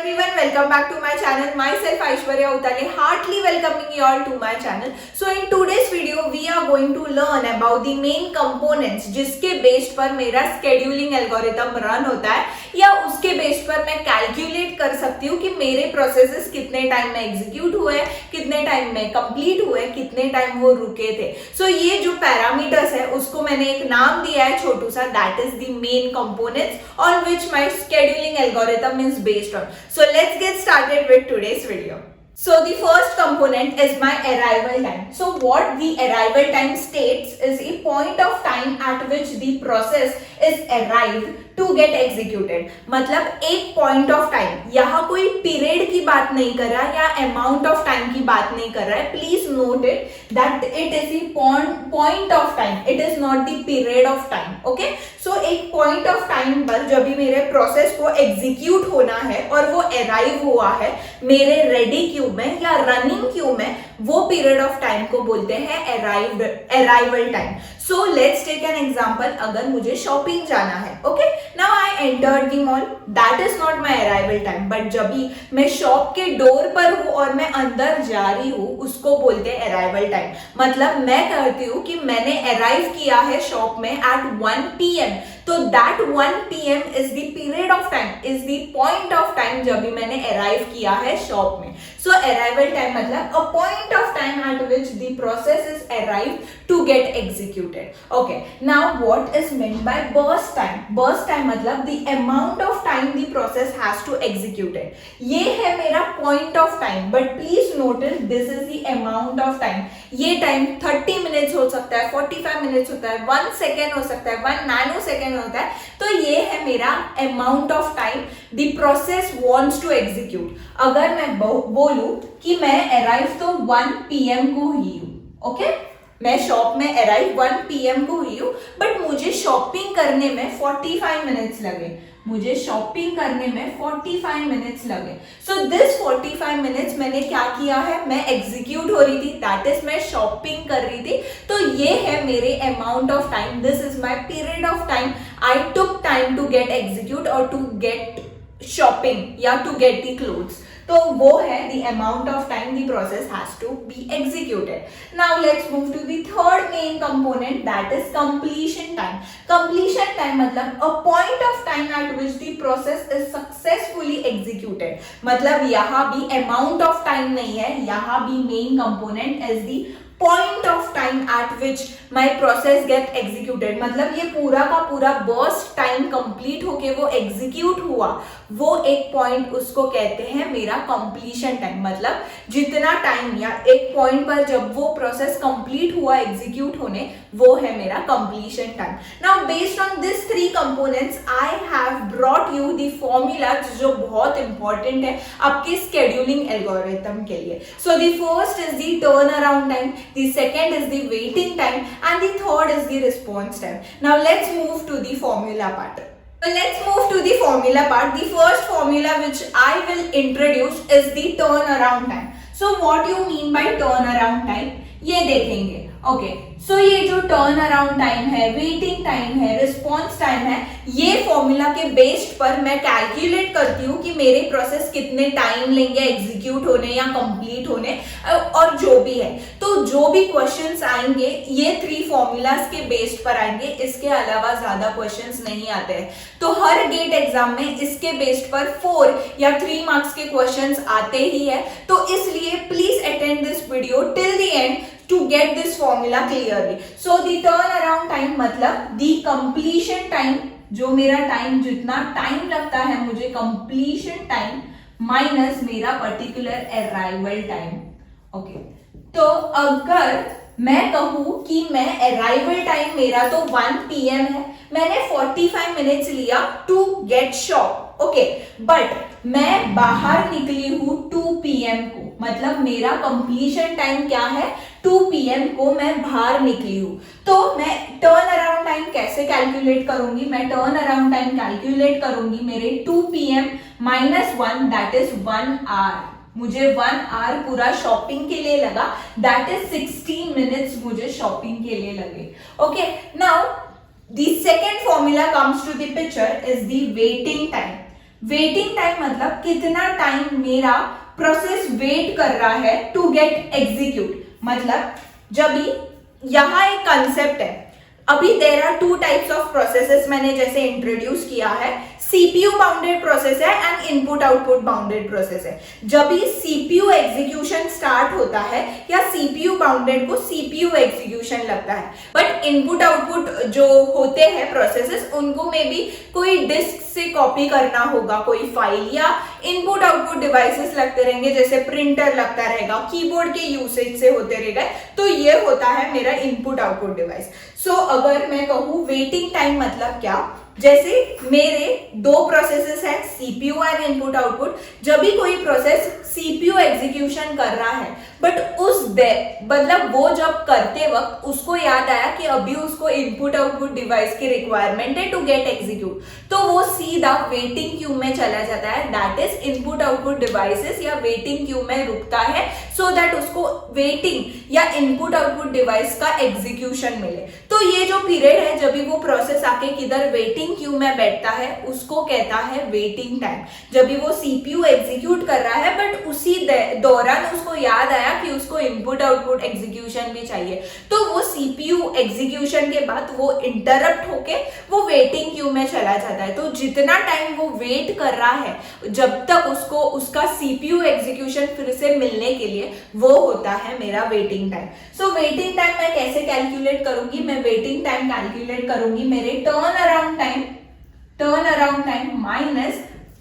everyone, welcome back to my channel. Myself Aishwarya Utale, heartily welcoming you all to my channel. So in today's video we are going to learn about the main components जिसके based पर मेरा scheduling algorithm run होता है या उसके based पर मैं calculate कर सकती हूँ कि मेरे प्रोसेसेस कितने टाइम में एग्जीक्यूट हुए, कितने टाइम में कंप्लीट हुए, कितने टाइम वो रुके थे. सो ये जो पैरामीटर्स है उसको मैंने एक नाम दिया है छोटू सा, that is the main components on which my scheduling algorithm is based on. So let's get started with today's video. So the first component is my arrival time. So what the arrival time states is a point of time at which the process is arrived to get executed. मतलब एक point of time, यहाँ कोई period की बात नहीं कर रहा या amount of time की बात नहीं कर रहा है. Please note it that it is a point of time. It is not the period of time. Okay? So एक point of time पर जब भी मेरे process को execute होना है और वो arrive हुआ है मेरे ready queue में या running queue में, वो period of time को बोलते हैं arrival time. So let's take an example. अगर मुझे shopping जाना है, okay? Now I entered the mall. That is not my arrival time. But जब भी मैं शॉप के डोर पर हूँ और मैं अंदर जा रही हूँ, उसको बोलते हैं arrival time. मतलब मैं कहती हूँ कि मैंने arrive किया है शॉप में at 1 PM. तो that 1 PM is the period of time, is the point of time जब भी मैंने arrive किया है शॉप में. So arrival time मतलब a point of time at which the process is arrived to get executed. Okay. Now what is meant by burst time? Burst time मतलब the amount of time the process has to execute it. ये है मेरा point of time, but please notice this is the amount of time. ये time 30 minutes हो सकता है, 45 minutes होता है, 1 सेकेंड हो सकता है, 1 नैनो सेकेंड होता है. तो ये है मेरा amount of time the process wants to execute. अगर मैं बोलूं कि मैं अराइव तो 1 PM को ही हूं, ओके, मैं शॉप में अराइव 1 PM को ही हूं, बट मुझे शॉपिंग करने में 45 मिनट्स लगे. मुझे शॉपिंग करने में 45 मिनट्स लगे. सो दिस 45 मिनट्स मैंने क्या किया है, मैं एग्जीक्यूट हो रही थी, दैट इज मैं शॉपिंग कर रही थी. तो ये है मेरे amount of time, this is my period of time I took time to get execute और टू गेट शॉपिंग या टू गेट द क्लोथ्स. तो वो है the amount of time the process has to be executed. Now let's move to the third main component, that is completion time. Completion time मतलब a point of time at which the process is successfully executed. मतलब यहाँ भी amount of time नहीं है, यहाँ भी main component is the point of time at which my process get executed. मतलब ये पूरा का पूरा burst time complete होके वो execute हुआ, वो एक point उसको कहते हैं मेरा completion time. मतलब जितना time या एक point पर जब वो process complete हुआ execute होने, वो है मेरा completion time. Now based on these three components I have brought you the formula जो बहुत important है आपके scheduling algorithm के लिए. So the first is the turnaround time, the second is the waiting time, and the third is the response time. Now let's move to the formula part. So let's move to the formula part. The first formula which I will introduce is the turnaround time. So what you mean by turnaround time? ये देखेंगे. Okay, सो ये जो turn around time है, waiting time है, response time है, ये formula के based पर मैं कैलकुलेट करती हूँ कि मेरे प्रोसेस कितने टाइम लेंगे एग्जीक्यूट होने या कंप्लीट होने और जो भी है. तो जो भी क्वेश्चंस आएंगे ये 3 फॉर्मूलाज के बेस्ड पर आएंगे, इसके अलावा ज्यादा क्वेश्चंस नहीं आते हैं. तो हर गेट एग्जाम में इसके बेस्ड पर 4 या 3 मार्क्स के क्वेश्चंस आते ही है. तो इसलिए please attend this video till the end to get this formula clearly. So the turnaround time मतलब the completion time, जो मेरा टाइम जितना टाइम लगता है मुझे completion time माइनस मेरा पर्टिकुलर अराइवल टाइम. ओके, तो अगर मैं कहूँ कि मैं अराइवल टाइम मेरा तो 1 PM है, मैंने 45 मिनट्स लिया to get shop, okay, but मैं बाहर निकली हूँ 2 PM को, मतलब मेरा कंप्लीशन टाइम क्या है, 2 PM को मैं बाहर निकली हूँ. तो मैं टर्न अराउंड टाइम कैसे कैलकुलेट करूंगी, मैं टर्न अराउंड टाइम कैलकुलेट करूंगी मेरे 2 PM minus 1 that is 1 hour. मुझे 1 आवर पूरा शॉपिंग के लिए लगा, दैट इज 60 मिनट्स मुझे शॉपिंग के लिए लगे. Okay, now the second formula comes to the picture is the waiting time. Waiting time मतलब कितना टाइम मेरा प्रोसेस वेट कर रहा है टू गेट एग्जीक्यूट। मतलब जब भी यहां एक कंसेप्ट है, अभी there are two types of processes मैंने जैसे इंट्रोड्यूस किया है, सीपीयू बाउंडेड प्रोसेस है and input output bounded process है। जब भी सीपीयू एग्जीक्यूशन स्टार्ट होता है या सीपीयू बाउंडेड को सीपीयू एग्जीक्यूशन लगता है, बट इनपुट आउटपुट जो होते हैं प्रोसेसेस उनको में भी कोई डिस्क से कॉपी करना होगा कोई फाइल, या इनपुट आउटपुट डिवाइसेस लगते रहेंगे जैसे प्रिंटर लगता रहेगा, कीबोर्ड के यूसेज से होते रहेगा, तो ये होता है मेरा इनपुट आउटपुट डिवाइस। सो अगर मैं कहूँ वेटिंग टाइम मतलब क्या, जैसे मेरे दो प्रोसेसेस है सीपीयू एंड इनपुट आउटपुट। जब भी कोई प्रोसेस सीपीयू एग्जीक्यूशन कर रहा है बट मतलब वो जब करते वक्त उसको याद आया कि अभी उसको इनपुट आउटपुट डिवाइस की रिक्वायरमेंट है टू गेट एग्जीक्यूट, तो वो सीधा वेटिंग क्यू में चला जाता है, that is input output devices या वेटिंग क्यू में रुकता है सो दैट उसको वेटिंग या इनपुट आउटपुट डिवाइस का एग्जीक्यूशन मिले। तो ये जो पीरियड है जब भी वो प्रोसेस आके किधर वेटिंग क्यू में बैठता है उसको कहता है वेटिंग टाइम। जब भी वो सीपीयू एग्जीक्यूट कर रहा है बट उसी दौरान उसको याद आया कि उसको इनपुट आउटपुट एग्जीक्यूशन भी चाहिए, तो वो सीपीयू एग्जीक्यूशन के बाद वो इंटरप्ट होके वो वेटिंग क्यू में चला जाता है। तो जितना टाइम वो वेट कर रहा है जब तक उसको उसका सीपीयू एग्जीक्यूशन फिर से मिलने के लिए, वो होता है मेरा waiting time. So waiting time मैं कैसे कैलकुलेट करूंगी, मैं वेटिंग टाइम कैलकुलेट करूंगी मेरे turn around time minus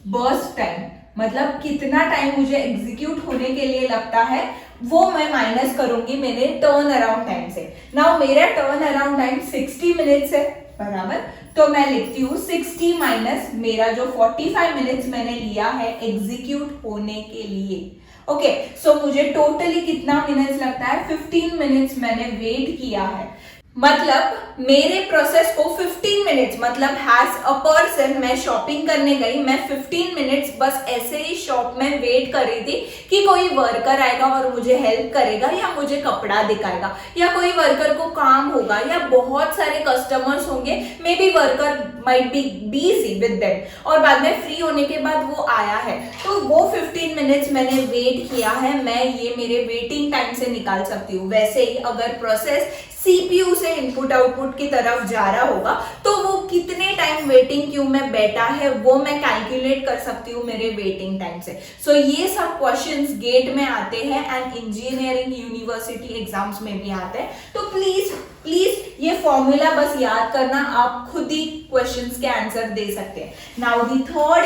burst time, मतलब कितना टाइम मुझे एग्जीक्यूट होने के लिए लगता है वो मैं माइनस करूंगी मेरे टर्न अराउंड टाइम से। नाउ मेरा टर्न अराउंड टाइम 60 मिनट्स है बराबर, तो मैं लिखती हूँ 60 माइनस मेरा जो 45 मिनट्स मैंने लिया है एग्जीक्यूट होने के लिए। ओके, सो मुझे टोटली कितना मिनट्स लगता है, 15 मिनट्स मैंने वेट किया है। मतलब मेरे प्रोसेस को 15 मिनट्स, मतलब हैज अ पर्सन मैं शॉपिंग करने गई, मैं 15 मिनट्स बस ऐसे ही शॉप में वेट कर रही थी कि कोई वर्कर आएगा और मुझे हेल्प करेगा या मुझे कपड़ा दिखाएगा, या कोई वर्कर को काम होगा, या बहुत सारे कस्टमर्स होंगे, may be worker might be busy with them और बाद में फ्री होने के बाद वो आया है, तो वो 15 मिनट्स मैंने वेट किया है, मैं ये मेरे वेटिंग टाइम से निकाल सकती हूँ। वैसे ही अगर प्रोसेस सीपीयू से इनपुट आउटपुट की तरफ जा रहा होगा तो वो कितने टाइम वेटिंग क्यू में बैठा है वो मैं कैलकुलेट कर सकती हूँ मेरे वेटिंग टाइम से। सो ये सब क्वेश्चंस गेट में आते हैं एंड इंजीनियरिंग यूनिवर्सिटी एग्जाम्स में भी आते हैं, तो प्लीज ये फॉर्मूला बस याद करना, आप खुद ही क्वेश्चंस के आंसर दे सकते हैं। Now the third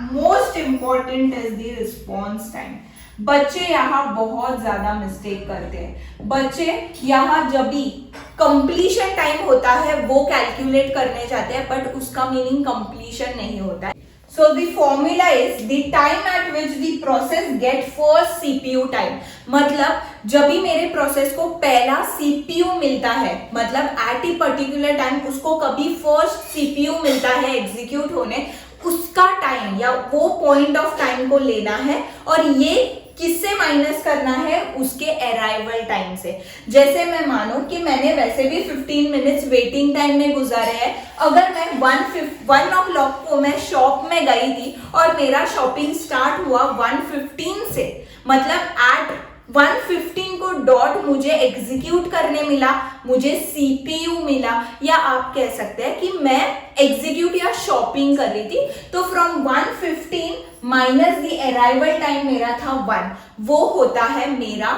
most important is the response time. बच्चे यहाँ बहुत ज्यादा मिस्टेक करते हैं। बच्चे यहाँ जब भी कंप्लीशन टाइम होता है वो कैलकुलेट करने जाते हैं बट उसका मीनिंग कंप्लीशन नहीं होता है। So the formula is the time at which the process get first CPU time। मतलब जब भी मेरे प्रोसेस को पहला CPU मिलता है, मतलब at a particular time उसको कभी फर्स्ट CPU मिलता है एग्जीक्यूट होने, उसका टाइम या वो पॉइंट ऑफ टाइम को लेना है और ये किससे माइनस करना है, उसके अराइवल टाइम से। जैसे मैं मानो कि मैंने वैसे भी 15 मिनट्स वेटिंग टाइम में गुजारे हैं, अगर मैं 1 o'clock को मैं शॉप में गई थी और मेरा शॉपिंग स्टार्ट हुआ 1:15 से, मतलब एट 1:15 को डॉट मुझे एग्जीक्यूट करने मिला, मुझे सीपीयू मिला, या आप कह सकते हैं कि मैं एग्जीक्यूट या शॉपिंग कर रही थी, तो from 1:15 minus the arrival time मेरा था 1, वो होता है मेरा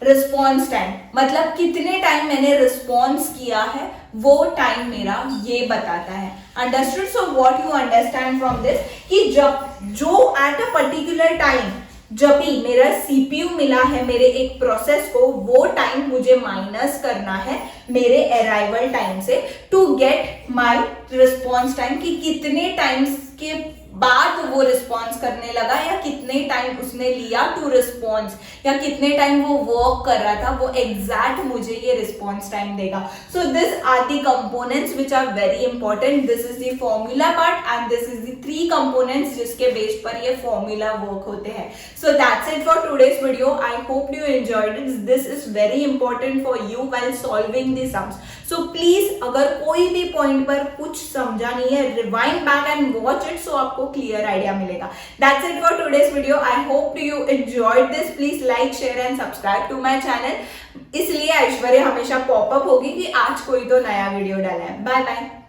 रिस्पॉन्स टाइम। मतलब कितने टाइम मैंने रिस्पॉन्स किया है वो टाइम मेरा ये बताता है। Understood? So what you understand from this कि जब जो एट अ पर्टिकुलर टाइम जब भी मेरा सीपीयू मिला है मेरे एक प्रोसेस को, वो टाइम मुझे माइनस करना है मेरे अराइवल टाइम से to get my response time, कि कितने टाइम्स के बाद वो रिस्पॉन्स करने लगा या कितने टाइम उसने लिया टू रिस्पॉन्स या कितने टाइम वो वर्क कर रहा था, वो एग्जैक्ट मुझे ये रिस्पॉन्स टाइम देगा. So this are the components which are very important. This is the formula part and this is the 3 components जिसके बेस पर ये फॉर्मूला वर्क होते हैं. So that's it for today's video. I hope you enjoyed it. This is very important for you while solving the sums. So please अगर कोई भी point पर कुछ समझा नहीं है, rewind back and watch it सो आपको क्लियर आइडिया मिलेगा. That's it for today's video. I hope you enjoyed this. Please like, share and subscribe to my channel. इसलिए ऐश्वर्या हमेशा पॉपअप होगी कि आज कोई तो नया वीडियो डाला है. Bye bye.